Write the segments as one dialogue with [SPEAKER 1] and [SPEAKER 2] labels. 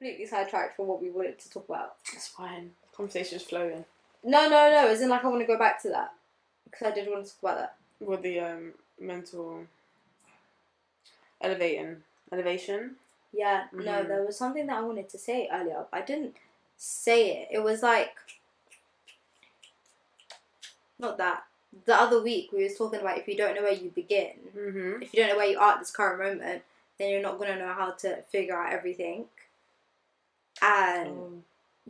[SPEAKER 1] completely sidetracked from what we wanted to talk about.
[SPEAKER 2] It's fine. Conversation's flowing.
[SPEAKER 1] No. As in, like, I want to go back to that. Because I did want to talk about that.
[SPEAKER 2] With the mental elevation.
[SPEAKER 1] Yeah, no, there was something that I wanted to say earlier. I didn't say it. It was like... Not that. The other week, we was talking about if you don't know where you begin, if you don't know where you are at this current moment, then you're not going to know how to figure out everything. And,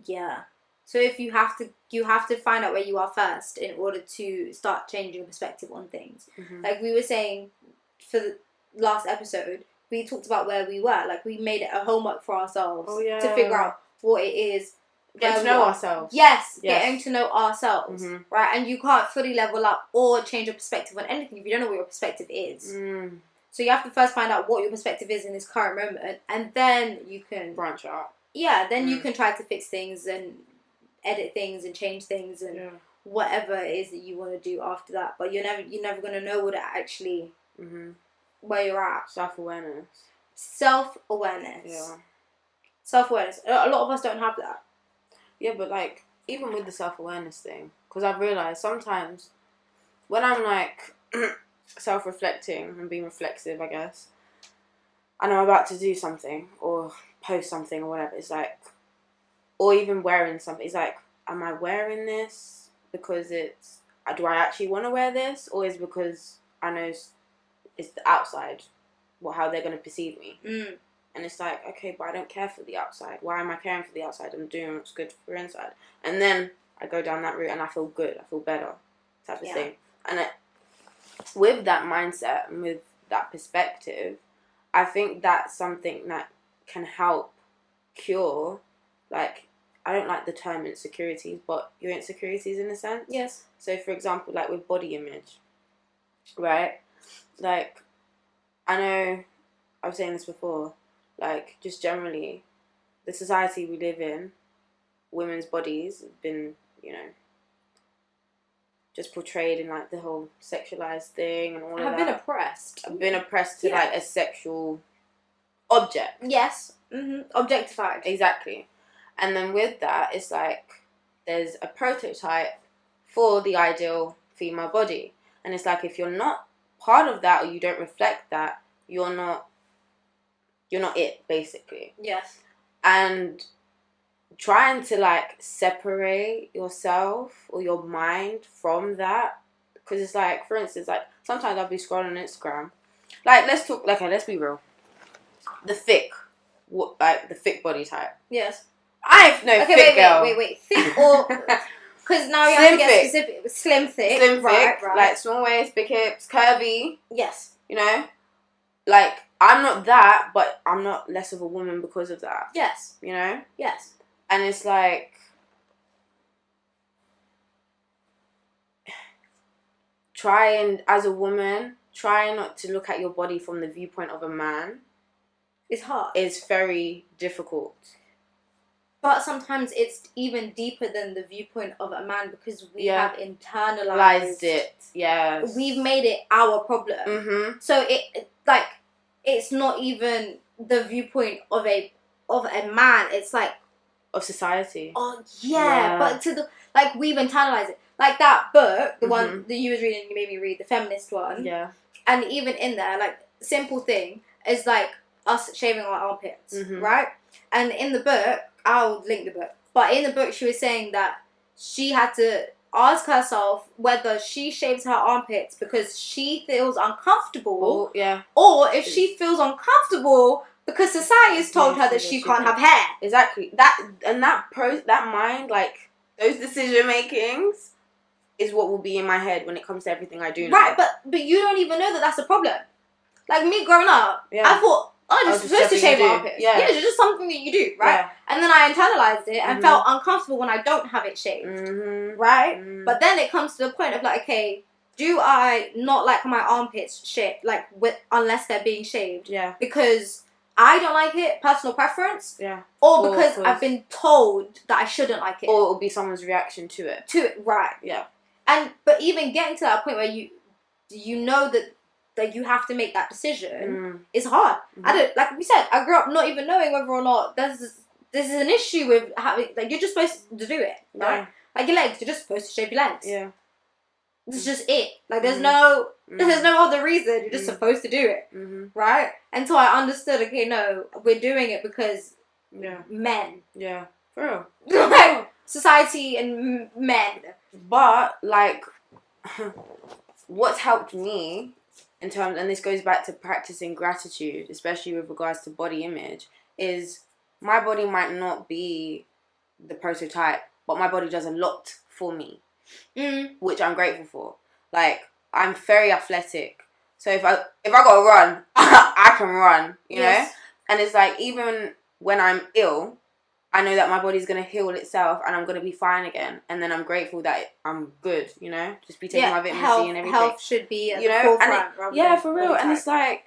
[SPEAKER 1] yeah. So if you have to find out where you are first in order to start changing your perspective on things. Like we were saying for the last episode, we talked about where we were. Like we made it a homework for ourselves to figure out what it is.
[SPEAKER 2] Getting to know ourselves.
[SPEAKER 1] Yes, getting to know ourselves. Right? And you can't fully level up or change your perspective on anything if you don't know what your perspective is. So you have to first find out what your perspective is in this current moment, and then you can...
[SPEAKER 2] branch out.
[SPEAKER 1] Yeah, then you can try to fix things and edit things and change things and whatever it is that you want to do after that. But you're never going to know what it actually... where you're at.
[SPEAKER 2] Self-awareness.
[SPEAKER 1] Yeah. Self-awareness. A lot of us don't have that.
[SPEAKER 2] Yeah, but like, even with the self-awareness thing, because I've realised sometimes when I'm like self-reflecting and being reflexive, I guess, and I'm about to do something or post something or whatever, it's like, or even wearing something, it's like, am I wearing this because do I actually want to wear this, or is it because I know it's the outside, how they're going to perceive me? And it's like, okay, but I don't care for the outside. Why am I caring for the outside? I'm doing what's good for inside. And then I go down that route and I feel good. I feel better, type of thing. And with that mindset and with that perspective, I think that's something that can help cure, like, I don't like the term insecurities, but your insecurities in a sense.
[SPEAKER 1] Yes.
[SPEAKER 2] So, for example, like with body image, right? Like, I know I was saying this before, like, just generally, the society we live in, women's bodies have been, just portrayed in, like, the whole sexualized thing and all of that.
[SPEAKER 1] Have been oppressed.
[SPEAKER 2] I've been oppressed to, like, a sexual object.
[SPEAKER 1] Yes. Objectified.
[SPEAKER 2] Exactly. And then with that, it's like, there's a prototype for the ideal female body. And it's like, if you're not part of that or you don't reflect that, you're not it, basically.
[SPEAKER 1] Yes.
[SPEAKER 2] And trying to, like, separate yourself or your mind from that, because it's like, for instance, like, sometimes I'll be scrolling on Instagram, like, let's be real, the thick body type.
[SPEAKER 1] Yes.
[SPEAKER 2] I've no thick girl.
[SPEAKER 1] Wait, thick or... Because now you have to get specific. Slim thick. Right.
[SPEAKER 2] Like, small waist, big hips, curvy.
[SPEAKER 1] Yes.
[SPEAKER 2] Like, I'm not that, but I'm not less of a woman because of that.
[SPEAKER 1] Yes.
[SPEAKER 2] Yes. And it's like, as a woman, try not to look at your body from the viewpoint of a man.
[SPEAKER 1] It's hard.
[SPEAKER 2] It's very difficult.
[SPEAKER 1] But sometimes it's even deeper than the viewpoint of a man because we have internalized
[SPEAKER 2] it. Yes.
[SPEAKER 1] We've made it our problem. So it's not even the viewpoint of a man. It's like
[SPEAKER 2] of society.
[SPEAKER 1] Oh yeah. But we've internalized it. Like that book, the one that you was reading, you made me read, the feminist one.
[SPEAKER 2] Yeah.
[SPEAKER 1] And even in there, like, simple thing is like us shaving our armpits, right? And in the book, I'll link the book. But in the book, she was saying that she had to ask herself whether she shaves her armpits because she feels uncomfortable. Or if she feels uncomfortable because society has told her that she can't have hair.
[SPEAKER 2] Exactly. That mind, like, those decision makings is what will be in my head when it comes to everything I do now.
[SPEAKER 1] Right, but you don't even know that that's a problem. Like, me growing up, I thought, I'm just supposed to shave my armpits. Yeah, it's just something that you do, right? Yeah. And then I internalized it and felt uncomfortable when I don't have it shaved, right? But then it comes to the point of, like, okay, do I not like my armpits shaved, like, unless they're being shaved? Yeah. Because I don't like it, personal preference. Yeah. Or because I've been told that I shouldn't like it.
[SPEAKER 2] Or it'll be someone's reaction to it.
[SPEAKER 1] Right. Yeah. But even getting to that point where you know that you have to make that decision is hard. I don't, like we said, I grew up not even knowing whether or not there's this this is an issue with having, like, you're just supposed to do it, right? Yeah. Like, your legs, you're just supposed to shave your legs.
[SPEAKER 2] Yeah.
[SPEAKER 1] This is just it. Like, there's no other reason. You're just supposed to do it, right? Until I understood, okay, no, we're doing it because men.
[SPEAKER 2] Yeah, for real.
[SPEAKER 1] Like, society and men.
[SPEAKER 2] But, like, what's helped me in terms, and this goes back to practicing gratitude, especially with regards to body image, is my body might not be the prototype, but my body does a lot for me, which I'm grateful for. Like, I'm very athletic, so if I gotta run, I can run, you know. And it's like, even when I'm ill, I know that my body's gonna heal itself, and I'm gonna be fine again. And then I'm grateful that I'm good, you know. Just be taking my vitamin C and everything.
[SPEAKER 1] Health should be at the forefront,
[SPEAKER 2] for real. And it's like,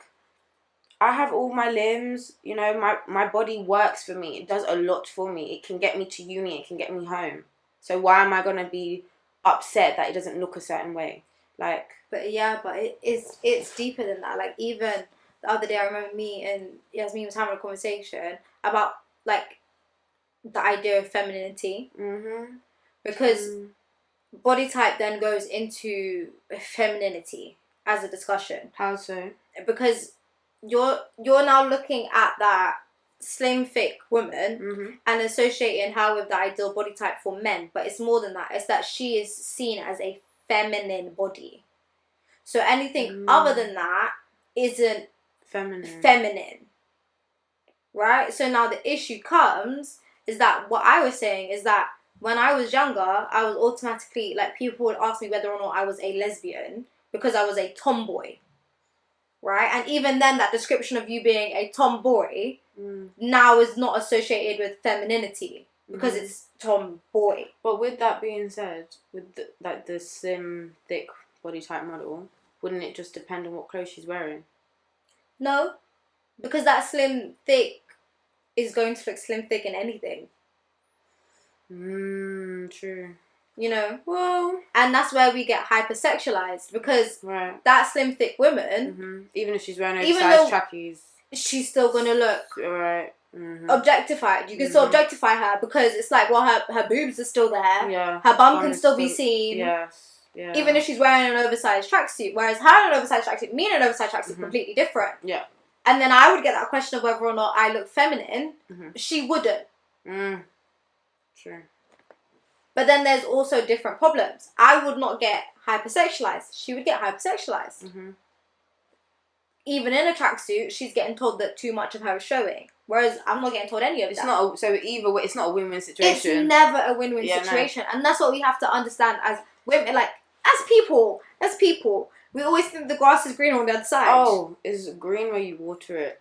[SPEAKER 2] I have all my limbs, you know. My body works for me. It does a lot for me. It can get me to uni. It can get me home. So why am I gonna be upset that it doesn't look a certain way? Like,
[SPEAKER 1] but it's deeper than that. Like, even the other day, I remember me and Yasmin was having a conversation about, like, the idea of femininity, because body type then goes into femininity as a discussion.
[SPEAKER 2] How so?
[SPEAKER 1] Because you're now looking at that slim, thick woman and associating her with the ideal body type for men, but it's more than that. It's that she is seen as a feminine body. So anything other than that isn't feminine. Right? So now the issue comes is that what I was saying is that when I was younger, I was automatically, like, people would ask me whether or not I was a lesbian because I was a tomboy. Right? And even then, that description of you being a tomboy now is not associated with femininity because it's tomboy.
[SPEAKER 2] But with that being said, with the slim, thick body type model, wouldn't it just depend on what clothes she's wearing?
[SPEAKER 1] No, because that slim, thick is going to look slim, thick in anything.
[SPEAKER 2] True.
[SPEAKER 1] You know?
[SPEAKER 2] Well...
[SPEAKER 1] And that's where we get hypersexualized, because that slim, thick woman...
[SPEAKER 2] Even if she's wearing oversized trackies...
[SPEAKER 1] She's still going to look...
[SPEAKER 2] Right.
[SPEAKER 1] Objectified. You can still objectify her, because it's like, well, her boobs are still there.
[SPEAKER 2] Yeah.
[SPEAKER 1] Her bum can still be seen.
[SPEAKER 2] Yes. Yeah.
[SPEAKER 1] Even if she's wearing an oversized tracksuit. Whereas her in an oversized tracksuit, me in an oversized tracksuit, completely different.
[SPEAKER 2] Yeah.
[SPEAKER 1] And then I would get that question of whether or not I look feminine. She wouldn't.
[SPEAKER 2] True.
[SPEAKER 1] But then there's also different problems. I would not get hypersexualized. She would get hypersexualized. Even in a tracksuit, she's getting told that too much of her is showing. Whereas I'm not getting told any of that.
[SPEAKER 2] So either way, it's not a win-win situation.
[SPEAKER 1] It's never a win-win situation. No. And that's what we have to understand as women. Like, as people, we always think the grass is greener on the other side.
[SPEAKER 2] Oh, it's green where you water it.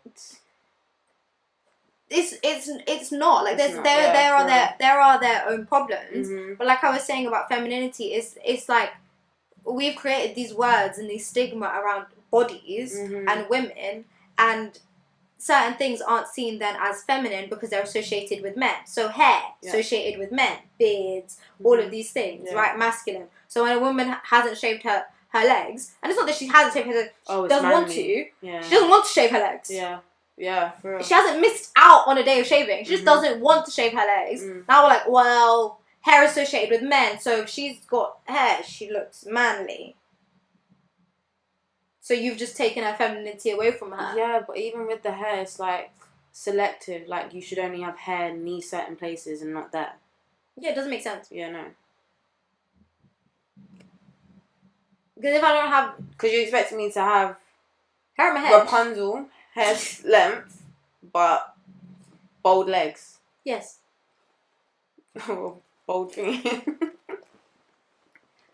[SPEAKER 1] It's not. Like, there are their own problems. But like I was saying about femininity, it's like we've created these words and these stigma around bodies and women, and certain things aren't seen then as feminine because they're associated with men. So hair, associated with men, beards, all of these things, right? Masculine. So when a woman hasn't shaved her legs, and it's not that she hasn't shaved her legs, she doesn't want to. Yeah. She doesn't want to shave her legs.
[SPEAKER 2] Yeah, for real.
[SPEAKER 1] She hasn't missed out on a day of shaving. She just doesn't want to shave her legs. Now we're like, well, hair associated with men, so if she's got hair, she looks manly. So you've just taken her femininity away from her.
[SPEAKER 2] Yeah, but even with the hair, it's like selective. Like, you should only have hair near certain places and not there.
[SPEAKER 1] Yeah, it doesn't make sense.
[SPEAKER 2] Yeah, no.
[SPEAKER 1] Because if I don't have...
[SPEAKER 2] Because you expected me to have...
[SPEAKER 1] hair in my head.
[SPEAKER 2] Rapunzel, hair length, but bold legs.
[SPEAKER 1] Yes.
[SPEAKER 2] Bold thing.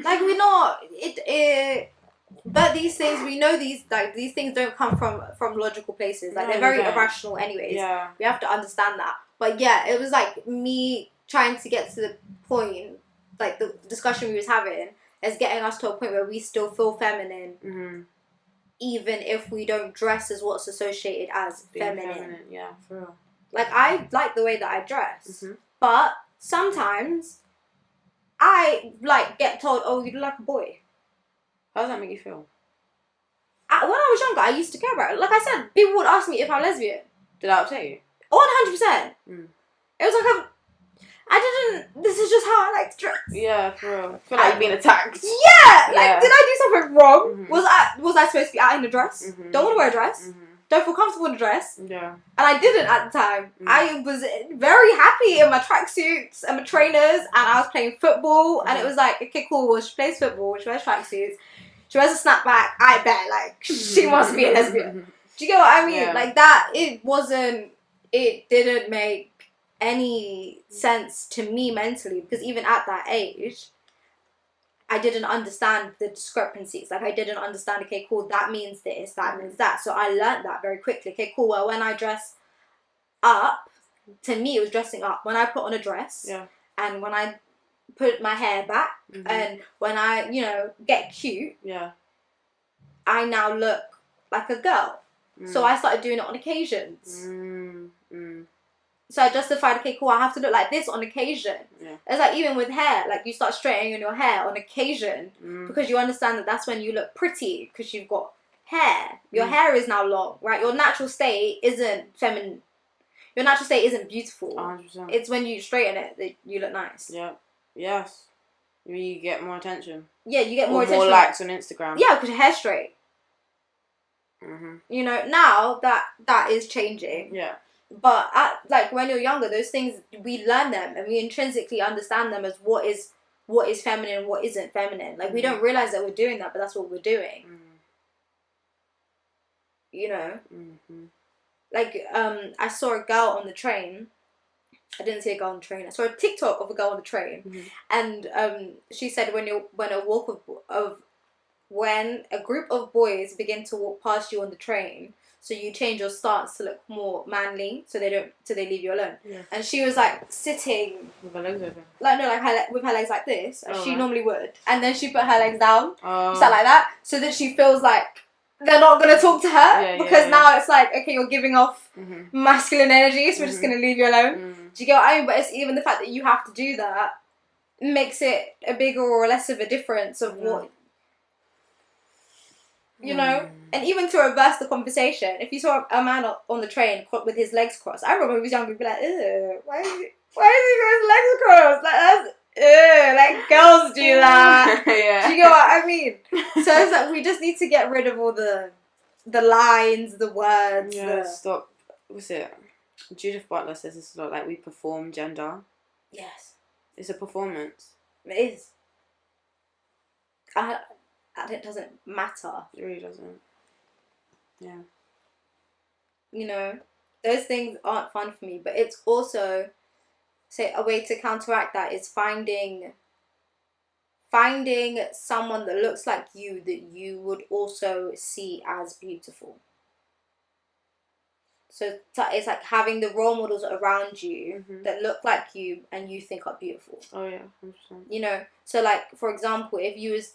[SPEAKER 1] Like, we're not... But these things, we know these things don't come from logical places. Like, they're very irrational anyways.
[SPEAKER 2] Yeah.
[SPEAKER 1] We have to understand that. But yeah, it was like me trying to get to the point, like the discussion we was having, is getting us to a point where we still feel feminine, even if we don't dress as what's associated as feminine.
[SPEAKER 2] Yeah, for real.
[SPEAKER 1] Like, I like the way that I dress, but sometimes I get told, "Oh, you look like a boy."
[SPEAKER 2] How does that make you feel?
[SPEAKER 1] When I was younger, I used to care about it. Like I said, people would ask me if I'm lesbian.
[SPEAKER 2] Did that upset you?
[SPEAKER 1] 100%. It was like this is just how I like to dress.
[SPEAKER 2] Yeah, for real. I feel like you're being attacked.
[SPEAKER 1] Yeah! Like, did I do something wrong?
[SPEAKER 2] Mm-hmm.
[SPEAKER 1] Was I supposed to be out in a dress?
[SPEAKER 2] Mm-hmm.
[SPEAKER 1] Don't want to wear a dress.
[SPEAKER 2] Mm-hmm.
[SPEAKER 1] Don't feel comfortable in a dress.
[SPEAKER 2] Yeah.
[SPEAKER 1] And I didn't at the time.
[SPEAKER 2] Mm-hmm.
[SPEAKER 1] I was very happy in my tracksuits and my trainers, and I was playing football, and it was like, okay, cool, well, she plays football, she wears tracksuits, she wears a snapback, I bet, like, she must be a lesbian. Do you get what I mean?
[SPEAKER 2] Yeah.
[SPEAKER 1] Like, it didn't make any sense to me mentally, because even at that age, I didn't understand the discrepancies. Like, I didn't understand, okay, cool, that means this, that means that. So I learned that very quickly. Okay, cool, well, when I dress up, to me, it was dressing up. When I put on a dress, and when I put my hair back, and when I, get cute, I now look like a girl. So I started doing it on occasions. So I justified, okay, cool, I have to look like this on occasion. Yeah. It's like even with hair, like you start straightening your hair on occasion because you understand that that's when you look pretty because you've got hair. Your hair is now long, right? Your natural state isn't feminine. Your natural state isn't beautiful.
[SPEAKER 2] 100%.
[SPEAKER 1] It's when you straighten it that you look nice.
[SPEAKER 2] Yeah. Yes. You get more attention.
[SPEAKER 1] Yeah, you get more attention.
[SPEAKER 2] More likes on Instagram.
[SPEAKER 1] Yeah, because your hair's straight.
[SPEAKER 2] Mm-hmm.
[SPEAKER 1] Now that is changing.
[SPEAKER 2] Yeah.
[SPEAKER 1] But when you're younger, those things, we learn them and we intrinsically understand them as what is feminine and what isn't feminine. Like, we don't realize that we're doing that, but that's what we're doing. Like, I saw a girl on the train. I didn't see a girl on the train. I saw a TikTok of a girl on the train, and she said when a group of boys begin to walk past you on the train, so you change your stance to look more manly, so they leave you alone. Yeah. And she was like sitting
[SPEAKER 2] with her legs open.
[SPEAKER 1] With her legs like this, as she normally would, and then she put her legs down, sat like that, so that she feels like they're not gonna talk to her because now it's like, okay, you're giving off masculine energy, so we're just gonna leave you alone. Do you get what I mean? But it's even the fact that you have to do that makes it a bigger or less of a difference of what. And even to reverse the conversation, if you saw a man on the train with his legs crossed, I remember when he was younger, he'd be like, ew, why is he got his legs crossed? Like, that's, ew, like, girls do that. Do you get what I mean? So it's like, we just need to get rid of all the lines, the words.
[SPEAKER 2] Stop. What's it? Judith Butler says this a lot, like, we perform gender.
[SPEAKER 1] Yes.
[SPEAKER 2] It's a performance.
[SPEAKER 1] It is. And it doesn't matter.
[SPEAKER 2] It really doesn't. Yeah.
[SPEAKER 1] Those things aren't fun for me, but it's also, say, a way to counteract that is finding someone that looks like you that you would also see as beautiful. So it's like having the role models around you that look like you and you think are beautiful.
[SPEAKER 2] Oh yeah, 100%.
[SPEAKER 1] So like, for example, if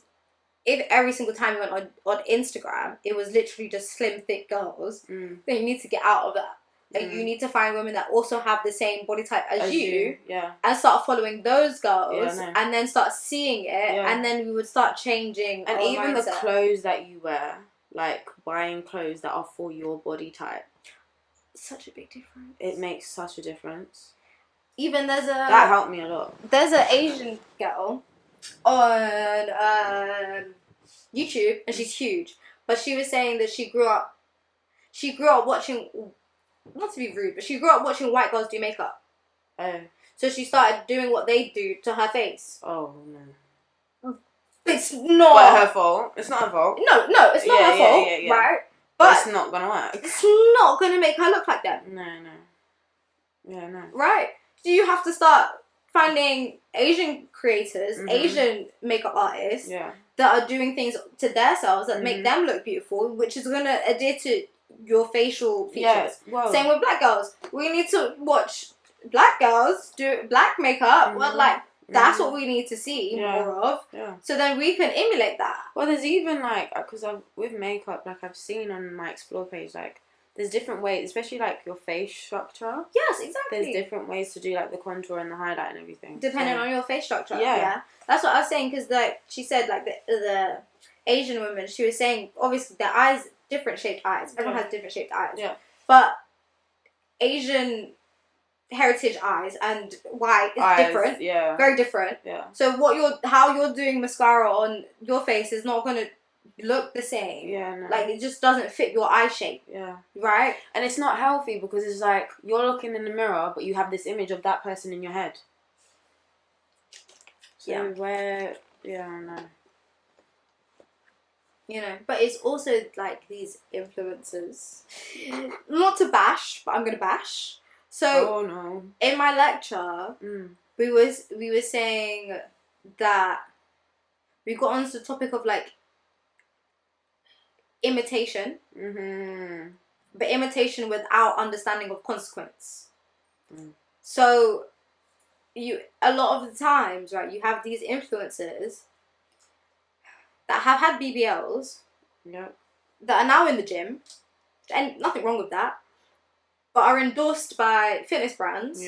[SPEAKER 1] every single time you went on Instagram, it was literally just slim, thick girls, then you need to get out of that. And you need to find women that also have the same body type as you.
[SPEAKER 2] Yeah. And
[SPEAKER 1] start following those girls, and then start seeing it, and then we would start changing.
[SPEAKER 2] And even
[SPEAKER 1] mindset.
[SPEAKER 2] the clothes that you wear, like buying clothes that are for your body type.
[SPEAKER 1] Such a big difference.
[SPEAKER 2] It makes such a difference.
[SPEAKER 1] Even
[SPEAKER 2] that helped me a lot. There's
[SPEAKER 1] an Asian girl on YouTube, and she's huge, but she was saying that she grew up watching, not to be rude, but she grew up watching white girls do makeup.
[SPEAKER 2] Oh.
[SPEAKER 1] So she started doing what they do to her face.
[SPEAKER 2] Oh no.
[SPEAKER 1] It's not.
[SPEAKER 2] What, her fault? It's not her fault.
[SPEAKER 1] No, it's not her fault, right?
[SPEAKER 2] But it's not gonna work.
[SPEAKER 1] It's not gonna make her look like them.
[SPEAKER 2] No. Yeah, no.
[SPEAKER 1] Right. So you have to start finding Asian creators, Asian makeup artists that are doing things to themselves that make them look beautiful, which is going to adhere to your facial features. Yeah. Same with black girls. We need to watch black girls do black makeup. Well, like, that's what we need to see more of. Yeah. So then we can emulate that.
[SPEAKER 2] Well, there's even, like, because with makeup, like, I've seen on my Explore page, like, there's different ways, especially, like, your face structure.
[SPEAKER 1] Yes, exactly.
[SPEAKER 2] There's different ways to do, like, the contour and the highlight and everything.
[SPEAKER 1] Depending on your face structure. Yeah. That's what I was saying, because, like, she said, like, the Asian women, she was saying, obviously, their eyes, different shaped eyes. Everyone has different shaped eyes. Yeah. But Asian heritage eyes and white is different.
[SPEAKER 2] Yeah.
[SPEAKER 1] Very different.
[SPEAKER 2] Yeah.
[SPEAKER 1] So how you're doing mascara on your face is not gonna look the same.
[SPEAKER 2] Yeah, no.
[SPEAKER 1] Like, it just doesn't fit your eye shape.
[SPEAKER 2] Yeah.
[SPEAKER 1] Right?
[SPEAKER 2] And it's not healthy because it's like you're looking in the mirror but you have this image of that person in your head. So I don't know.
[SPEAKER 1] You know, but it's also like these influencers. Not to bash, but I'm gonna bash. So in my lecture, we were saying that we got onto the topic of like imitation, but imitation without understanding of consequence. So a lot of the times, right, you have these influencers that have had BBLs, that are now in the gym, and nothing wrong with that, but are endorsed by fitness brands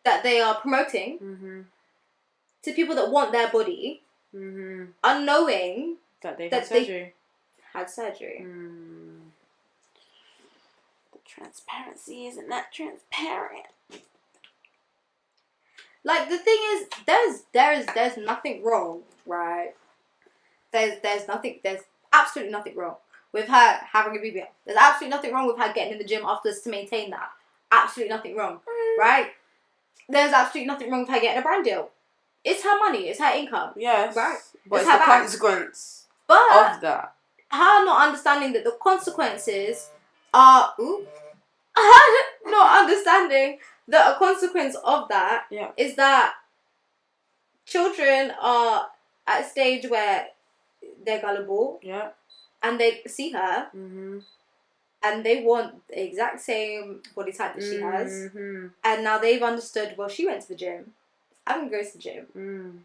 [SPEAKER 1] that they are promoting to people that want their body, unknowing
[SPEAKER 2] that they had surgery. The transparency isn't that transparent.
[SPEAKER 1] Like, the thing is, there's nothing wrong, right? There's absolutely nothing wrong with her having a BBL. There's absolutely nothing wrong with her getting in the gym afterwards to maintain that. Absolutely nothing wrong, right? There's absolutely nothing wrong with her getting a brand deal. It's her money. It's her income.
[SPEAKER 2] Yes.
[SPEAKER 1] Right?
[SPEAKER 2] But it's the consequence of that.
[SPEAKER 1] Her not understanding that the consequences are... her not understanding that a consequence of that is that children are at a stage where they're gullible.
[SPEAKER 2] Yeah.
[SPEAKER 1] And they see her. And they want the exact same body type that she has. And now they've understood, well, she went to the gym. I'm going to go to the gym.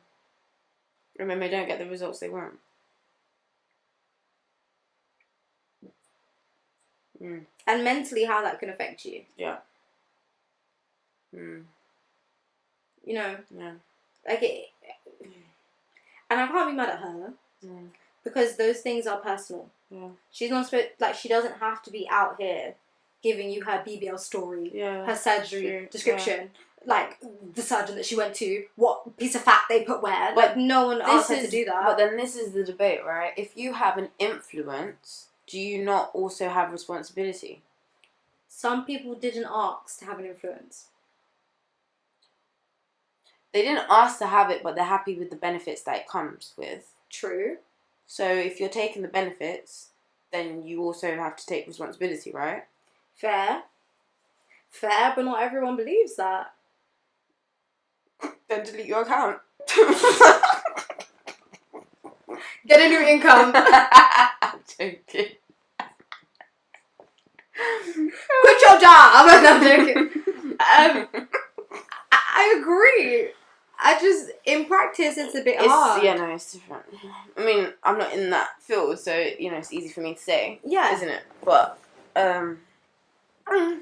[SPEAKER 2] Remember, they don't get the results they want.
[SPEAKER 1] And mentally, how that can affect you.
[SPEAKER 2] Yeah.
[SPEAKER 1] You know?
[SPEAKER 2] Yeah.
[SPEAKER 1] Like, and I can't be mad at her. Because those things are personal.
[SPEAKER 2] Yeah.
[SPEAKER 1] She's not supposed... Like, she doesn't have to be out here giving you her BBL story. Her surgery description. Like, the surgeon that she went to. What piece of fat they put where. Like, no one asked her to do that.
[SPEAKER 2] But then this is the debate, right? If you have an influence... do you not also have responsibility?
[SPEAKER 1] Some people didn't ask to have an influence.
[SPEAKER 2] They didn't ask to have it, but they're happy with the benefits that it comes with.
[SPEAKER 1] True.
[SPEAKER 2] So if you're taking the benefits, then you also have to take responsibility, right?
[SPEAKER 1] Fair, but not everyone believes that.
[SPEAKER 2] Then delete your account.
[SPEAKER 1] Get a new income.
[SPEAKER 2] I'm joking.
[SPEAKER 1] Quit your job. No, I'm joking. I agree. In practice, it's a bit hard.
[SPEAKER 2] Yeah, no, it's different. I mean, I'm not in that field, so, you know, it's easy for me to say.
[SPEAKER 1] Yeah.
[SPEAKER 2] Isn't it? But, I don't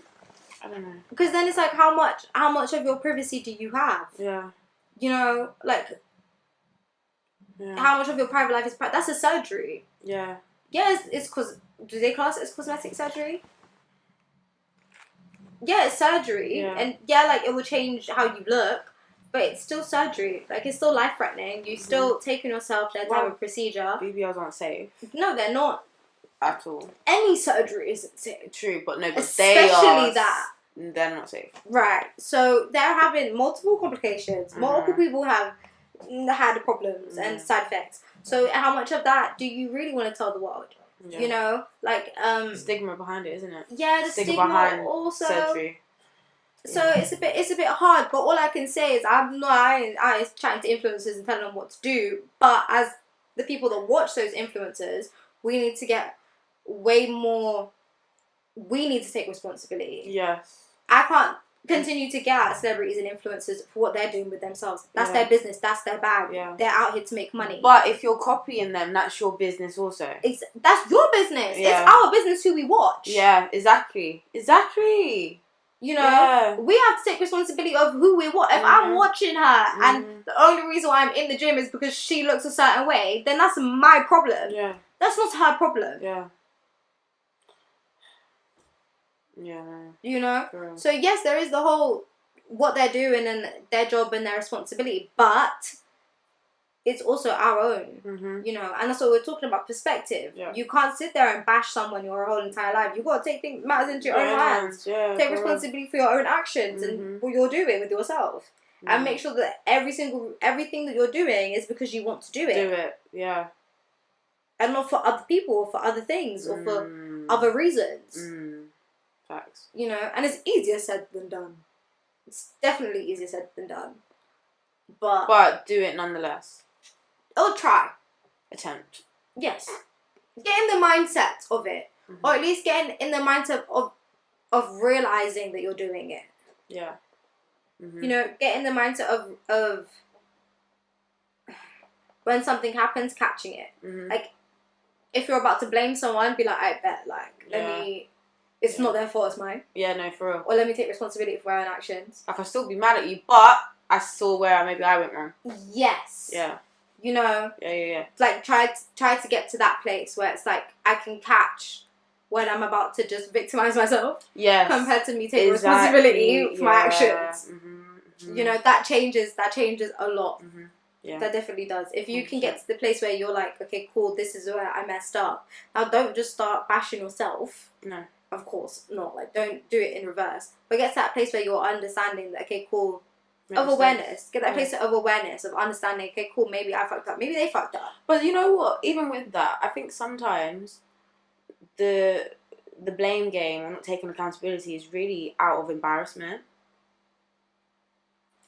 [SPEAKER 2] know.
[SPEAKER 1] Because then it's like, how much of your privacy do you have?
[SPEAKER 2] Yeah.
[SPEAKER 1] You know, like, how much of your private life is private? That's a surgery.
[SPEAKER 2] Yeah.
[SPEAKER 1] Yeah, it's cause, do they class it as cosmetic surgery? Yeah, it's surgery.
[SPEAKER 2] Yeah.
[SPEAKER 1] And yeah, like, it will change how you look. But it's still surgery. Like, it's still life-threatening. You're still taking yourself there to have a procedure.
[SPEAKER 2] BBLs aren't safe.
[SPEAKER 1] No, they're not.
[SPEAKER 2] At all.
[SPEAKER 1] Any surgery isn't safe.
[SPEAKER 2] True, but no, but
[SPEAKER 1] especially that.
[SPEAKER 2] They're not safe.
[SPEAKER 1] Right. So, they're having multiple complications. Multiple people have had problems and side effects. So, how much of that do you really want to tell the world? Yeah. You know? Like,
[SPEAKER 2] the stigma behind it, isn't it?
[SPEAKER 1] Yeah, the stigma behind also.
[SPEAKER 2] Surgery.
[SPEAKER 1] So it's a bit hard, but all I can say is I ain't chatting to influencers and telling them what to do. But as the people that watch those influencers, we need to get way more. We need to take responsibility.
[SPEAKER 2] Yes.
[SPEAKER 1] I can't continue to get at celebrities and influencers for what they're doing with themselves. That's their business. That's their bag.
[SPEAKER 2] Yeah.
[SPEAKER 1] They're out here to make money.
[SPEAKER 2] But if you're copying them, that's your business also.
[SPEAKER 1] That's your business.
[SPEAKER 2] Yeah.
[SPEAKER 1] It's our business who we watch.
[SPEAKER 2] Yeah, exactly.
[SPEAKER 1] You know, we have to take responsibility of who we watch. If I'm watching her and the only reason why I'm in the gym is because she looks a certain way, then that's my problem.
[SPEAKER 2] Yeah.
[SPEAKER 1] That's not her problem.
[SPEAKER 2] Yeah. Yeah.
[SPEAKER 1] You know? So yes, there is the whole what they're doing and their job and their responsibility, but it's also our own, you know, and that's what we're talking about, perspective. Yeah. You can't sit there and bash someone your whole entire life. You've got to take matters into your own hands. Yeah, take responsibility for your own actions and what you're doing with yourself. And make sure that everything that you're doing is because you want to do it.
[SPEAKER 2] Do it, yeah.
[SPEAKER 1] And not for other people or for other things or for other reasons.
[SPEAKER 2] Facts.
[SPEAKER 1] You know, and it's easier said than done. It's definitely easier said than done. But
[SPEAKER 2] do it nonetheless.
[SPEAKER 1] Or try.
[SPEAKER 2] Attempt.
[SPEAKER 1] Yes. Get in the mindset of it. Or at least get in the mindset of realizing that you're doing it.
[SPEAKER 2] Yeah.
[SPEAKER 1] You know, get in the mindset of when something happens, catching it. Like, if you're about to blame someone, be like, I bet, like, it's not their fault, it's mine.
[SPEAKER 2] Yeah, no, for real.
[SPEAKER 1] Or let me take responsibility for my own actions.
[SPEAKER 2] I can still be mad at you, but I saw where maybe I went wrong.
[SPEAKER 1] Yes.
[SPEAKER 2] Yeah.
[SPEAKER 1] You know?
[SPEAKER 2] Yeah.
[SPEAKER 1] Like, try to get to that place where it's like, I can catch when I'm about to just victimize myself.
[SPEAKER 2] Yes.
[SPEAKER 1] Compared to me taking responsibility for my actions. You know, that changes a lot.
[SPEAKER 2] Yeah.
[SPEAKER 1] That definitely does. If you can get to the place where you're like, okay, cool, this is where I messed up. Now, don't just start bashing yourself.
[SPEAKER 2] No.
[SPEAKER 1] Of course not. Like, don't do it in reverse. But get to that place where you're understanding that, okay, cool, of awareness. Get that place of awareness, of understanding, okay, cool, maybe I fucked up. Maybe they fucked up.
[SPEAKER 2] But you know what? Even with that, I think sometimes the blame game or not taking accountability is really out of embarrassment.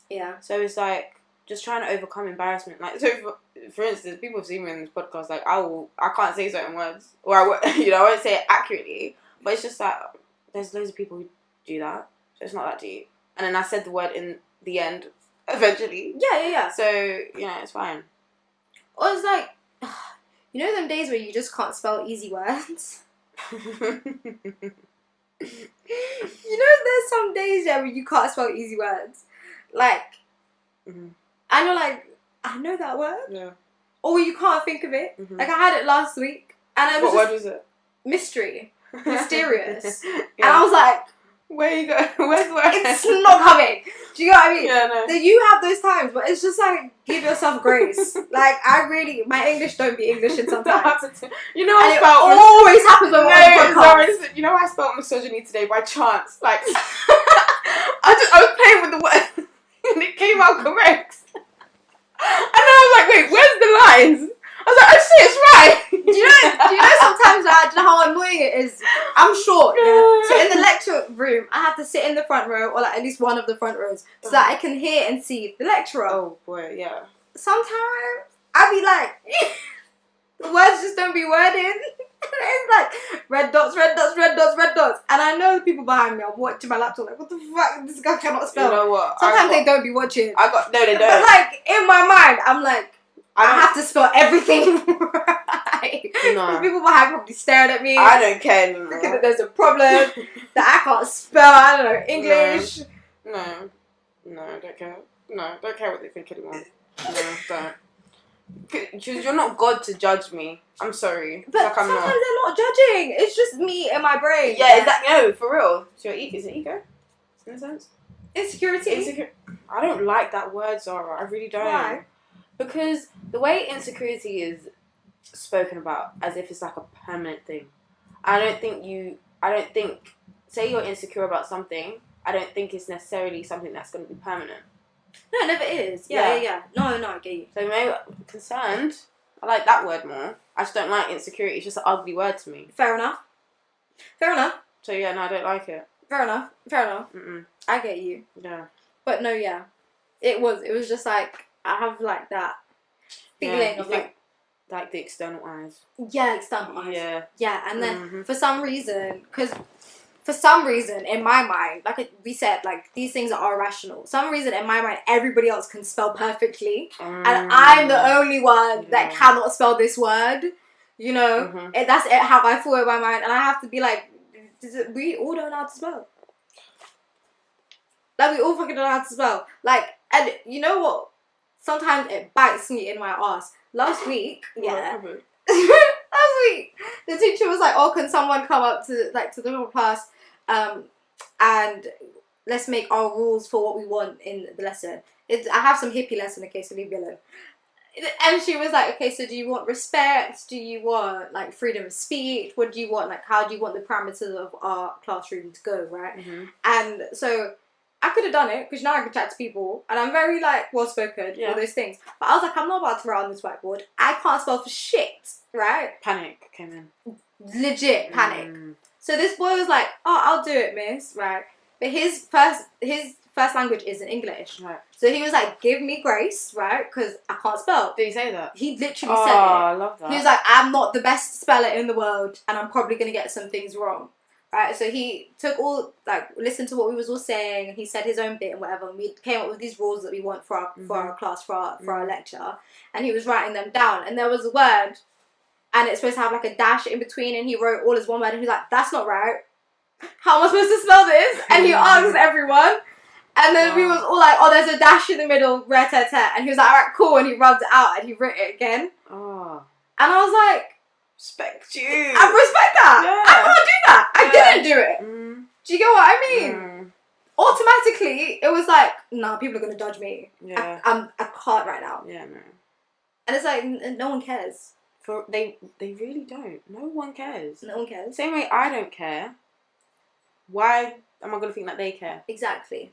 [SPEAKER 1] Yeah.
[SPEAKER 2] So it's like just trying to overcome embarrassment. Like, so for instance, people have seen me in this podcast. Like, I can't say certain words, or I won't say it accurately. But it's just that there's loads of people who do that. So it's not that deep. And then I said the word in the end eventually.
[SPEAKER 1] Yeah.
[SPEAKER 2] So it's fine.
[SPEAKER 1] Or it's like, you know them days where you just can't spell easy words. You know, there's some days where you can't spell easy words. Like, and you're like, I know that word.
[SPEAKER 2] Yeah.
[SPEAKER 1] Or you can't think of it. Like, I had it last week. And I was
[SPEAKER 2] What word was it?
[SPEAKER 1] Mystery. Mysterious. Yeah. And I was like,
[SPEAKER 2] where you go? Where's the word?
[SPEAKER 1] It's not coming. Do you know what I mean?
[SPEAKER 2] Yeah, no.
[SPEAKER 1] So you have those times, but it's just like, give yourself grace. Like, my English don't be English in sometimes.
[SPEAKER 2] You know, I spelled
[SPEAKER 1] always happens when we're on podcast.
[SPEAKER 2] You know, I spelled misogyny today by chance. Like, I was playing with the word, and it came out correct. And then I was like, wait, where's the lines? I was like, oh shit, it's right.
[SPEAKER 1] Do you know sometimes do you know how annoying it is? I'm short, yeah. So in the lecture room, I have to sit in the front row, or like at least one of the front rows, so that I can hear and see the lecturer.
[SPEAKER 2] Oh boy, yeah.
[SPEAKER 1] Sometimes I be like, the words just don't be wording. It's like red dots, red dots, red dots, red dots. And I know the people behind me are watching my laptop like, what the fuck? This guy cannot spell.
[SPEAKER 2] You know what?
[SPEAKER 1] Sometimes they don't be watching.
[SPEAKER 2] No, they don't.
[SPEAKER 1] But like, in my mind, I'm like, I have to spell everything right. No. People behind probably staring at me.
[SPEAKER 2] I don't care anymore.
[SPEAKER 1] Thinking that there's a problem, that I can't spell, I don't know, English.
[SPEAKER 2] No, don't care. No, don't care what they think anymore. No, don't. Because you're not God to judge me. I'm sorry.
[SPEAKER 1] But like, sometimes they're not judging. It's just me and my brain.
[SPEAKER 2] Yeah, exactly. No, for real. So is it ego? In a sense?
[SPEAKER 1] Insecurity.
[SPEAKER 2] I don't like that word, Zara. I really don't.
[SPEAKER 1] Why?
[SPEAKER 2] Because the way insecurity is spoken about as if it's like a permanent thing. I don't think, say you're insecure about something, I don't think it's necessarily something that's going to be permanent.
[SPEAKER 1] No, it never is. Yeah. No, I get you.
[SPEAKER 2] So maybe concerned, I like that word more. I just don't like insecurity. It's just an ugly word to me.
[SPEAKER 1] Fair enough.
[SPEAKER 2] So yeah, no, I don't like it.
[SPEAKER 1] Fair enough.
[SPEAKER 2] Mm-mm.
[SPEAKER 1] I get you.
[SPEAKER 2] Yeah.
[SPEAKER 1] But no, yeah. It was just like, I have like that feeling of
[SPEAKER 2] like the external eyes.
[SPEAKER 1] Yeah, external eyes. Yeah, and then for some reason, in my mind, like we said, like these things are irrational. Some reason in my mind, everybody else can spell perfectly, and I'm the only one that cannot spell this word. You know, that's how I feel in my mind, and I have to be like, we all don't know how to spell. Like, we all fucking don't know how to spell. Like, and you know what? Sometimes it bites me in my ass. Last week, last week, the teacher was like, "Oh, can someone come up to the class, and let's make our rules for what we want in the lesson. I have some hippie lesson, okay, so leave me alone. And she was like, okay, so do you want respect? Do you want, like, freedom of speech? What do you want? Like, how do you want the parameters of our classroom to go, right?
[SPEAKER 2] Mm-hmm.
[SPEAKER 1] And so I could have done it, because now I can chat to people, and I'm very, like, well-spoken, all those things. But I was like, I'm not about to write on this whiteboard. I can't spell for shit, right?
[SPEAKER 2] Panic came in.
[SPEAKER 1] Legit panic. So this boy was like, oh, I'll do it, miss, right? But his first language isn't English.
[SPEAKER 2] Right.
[SPEAKER 1] So he was like, give me grace, right? Because I can't spell.
[SPEAKER 2] Did he say that?
[SPEAKER 1] He literally said it.
[SPEAKER 2] I love that.
[SPEAKER 1] He was like, I'm not the best speller in the world, and I'm probably going to get some things wrong. Right? So he listened to what we was all saying, and he said his own bit and whatever, and we came up with these rules that we want for our class, for our lecture. And he was writing them down, and there was a word, and it's supposed to have like a dash in between, and he wrote all as one word, and he was like, that's not right. How am I supposed to spell this? And he asked everyone. And then we was all like, oh, there's a dash in the middle, rat-tat-tat. And he was like, alright, cool. And he rubbed it out and he wrote it again.
[SPEAKER 2] Oh.
[SPEAKER 1] And I was like,
[SPEAKER 2] respect you.
[SPEAKER 1] I respect that. Yeah. I can't do that. I didn't do it. Do you get what I mean? Automatically, it was like, nah, people are going to judge me.
[SPEAKER 2] Yeah.
[SPEAKER 1] I can't right now.
[SPEAKER 2] Yeah, no.
[SPEAKER 1] And it's like, no one cares.
[SPEAKER 2] They really don't. No one cares.
[SPEAKER 1] No one cares.
[SPEAKER 2] Same way I don't care. Why am I going to think that they care?
[SPEAKER 1] Exactly.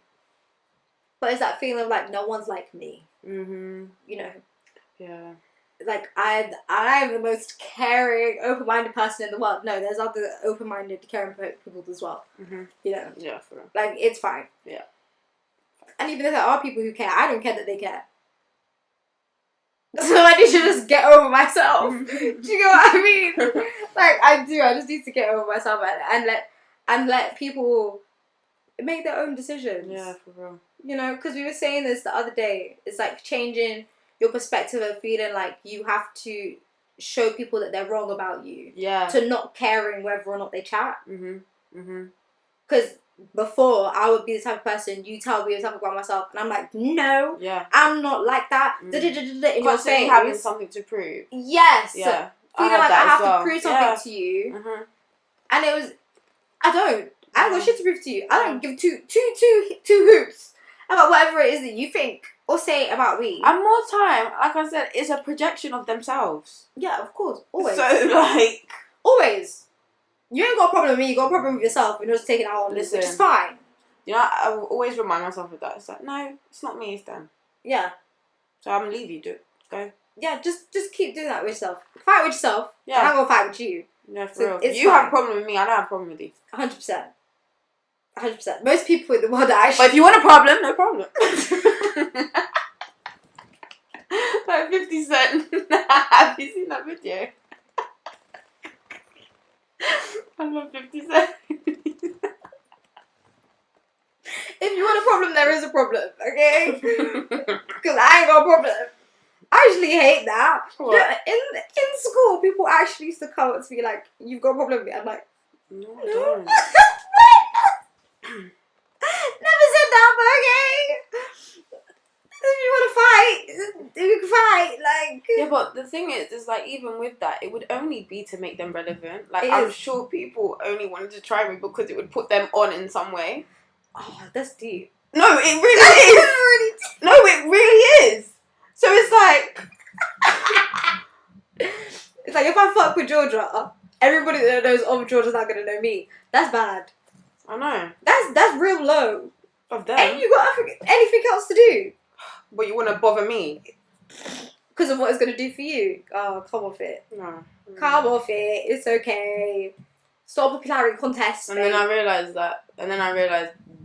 [SPEAKER 1] But it's that feeling of like, no one's like me.
[SPEAKER 2] Mm-hmm.
[SPEAKER 1] You know?
[SPEAKER 2] Yeah.
[SPEAKER 1] Like, I'm the most caring, open-minded person in the world. No, there's other open-minded, caring people as well.
[SPEAKER 2] Mm-hmm.
[SPEAKER 1] You know?
[SPEAKER 2] Yeah, for real.
[SPEAKER 1] Like, it's fine.
[SPEAKER 2] Yeah.
[SPEAKER 1] And even if there are people who care, I don't care that they care. So I need to just get over myself. Do you know what I mean? Like, I do. I just need to get over myself and let people make their own decisions.
[SPEAKER 2] Yeah, for real.
[SPEAKER 1] You know, because we were saying this the other day. It's like changing your perspective of feeling like you have to show people that they're wrong about you.
[SPEAKER 2] Yeah.
[SPEAKER 1] To not caring whether or not they chat.
[SPEAKER 2] Mm-hmm.
[SPEAKER 1] Because before, I would be the type of person, you tell me something about myself, and I'm like, no, I'm not like that. In your face.
[SPEAKER 2] Having something to prove.
[SPEAKER 1] Yes.
[SPEAKER 2] Yeah.
[SPEAKER 1] Feeling like I have to prove something to you.
[SPEAKER 2] Mm-hmm.
[SPEAKER 1] And it was, I ain't got shit to prove to you. I don't give two hoops about whatever it is that you think or say about me.
[SPEAKER 2] And more time, like I said, it's a projection of themselves.
[SPEAKER 1] Yeah, of course. Always.
[SPEAKER 2] So, like...
[SPEAKER 1] Always. You ain't got a problem with me, you got a problem with yourself, and you're just taking it out on this, which is fine.
[SPEAKER 2] You know, I always remind myself of that. It's like, no, it's not me, it's them.
[SPEAKER 1] Yeah.
[SPEAKER 2] So I'm gonna leave you, go.
[SPEAKER 1] Yeah, just keep doing that with yourself. Fight with yourself.
[SPEAKER 2] Yeah.
[SPEAKER 1] I'm gonna fight with you.
[SPEAKER 2] No, for real. You have a problem with me, I don't have a problem with you.
[SPEAKER 1] 100%. 100%. Most people in the world are actually...
[SPEAKER 2] But if you want a problem, no problem. Like 50 Cent. Have you seen that video? I love 50 Cent.
[SPEAKER 1] If you want a problem, there is a problem, okay? Because I ain't got a problem. I actually hate that.
[SPEAKER 2] What?
[SPEAKER 1] In school, people actually used to come up to me like, you've got a problem with me. I'm like,
[SPEAKER 2] no, I don't.
[SPEAKER 1] Never said that, but okay. If you want to fight, we can fight. Like,
[SPEAKER 2] yeah, but the thing is like, even with that, it would only be to make them relevant. Like, I'm sure people only wanted to try me because it would put them on in some way.
[SPEAKER 1] Oh, that's deep.
[SPEAKER 2] No, it really is. No, it really is. So it's like...
[SPEAKER 1] It's like, if I fuck with Georgia, everybody that knows of Georgia's not going to know me. That's bad.
[SPEAKER 2] I know.
[SPEAKER 1] That's real low.
[SPEAKER 2] Of them.
[SPEAKER 1] And you got anything else to do.
[SPEAKER 2] But you want to bother me?
[SPEAKER 1] Because of what it's going to do for you. Oh, come off it.
[SPEAKER 2] No.
[SPEAKER 1] Come off it. It's okay. Stop popularity contest.
[SPEAKER 2] And then I realised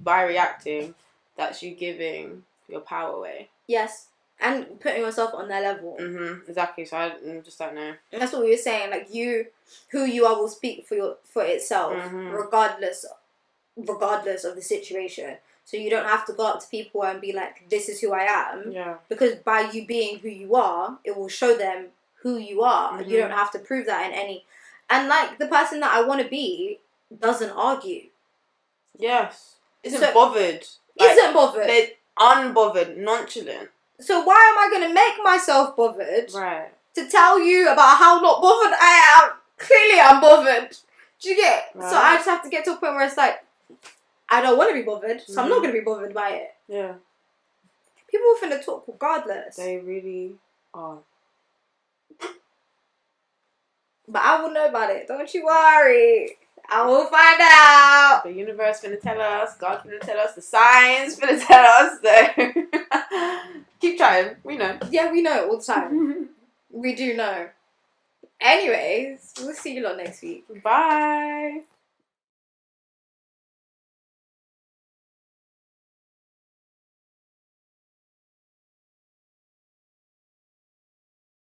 [SPEAKER 2] by reacting, that's you giving your power away.
[SPEAKER 1] Yes. And putting yourself on their level.
[SPEAKER 2] Mm-hmm. Exactly. So I just don't know.
[SPEAKER 1] And that's what we were saying. Like, who you are will speak for itself, regardless of the situation. So you don't have to go up to people and be like, this is who I am.
[SPEAKER 2] Yeah. Because
[SPEAKER 1] by you being who you are, it will show them who you are. Mm-hmm. You don't have to prove that in any... And, like, the person that I want to be doesn't argue.
[SPEAKER 2] Yes. Isn't bothered. Like,
[SPEAKER 1] isn't bothered.
[SPEAKER 2] They're unbothered, nonchalant. So
[SPEAKER 1] why am I going to make myself bothered?
[SPEAKER 2] Right.
[SPEAKER 1] To tell you about how not bothered I am. Clearly I'm bothered. Do you get? Right. So I just have to get to a point where it's like, I don't want to be bothered, so I'm not going to be bothered by it.
[SPEAKER 2] Yeah.
[SPEAKER 1] People are finna talk regardless.
[SPEAKER 2] They really are.
[SPEAKER 1] But I will know about it. Don't you worry. I will find out.
[SPEAKER 2] The universe finna tell us. God finna tell us. The science finna tell us. So keep trying. We know.
[SPEAKER 1] Yeah, we know all the time. We do know. Anyways, we'll see you lot next week.
[SPEAKER 2] Bye.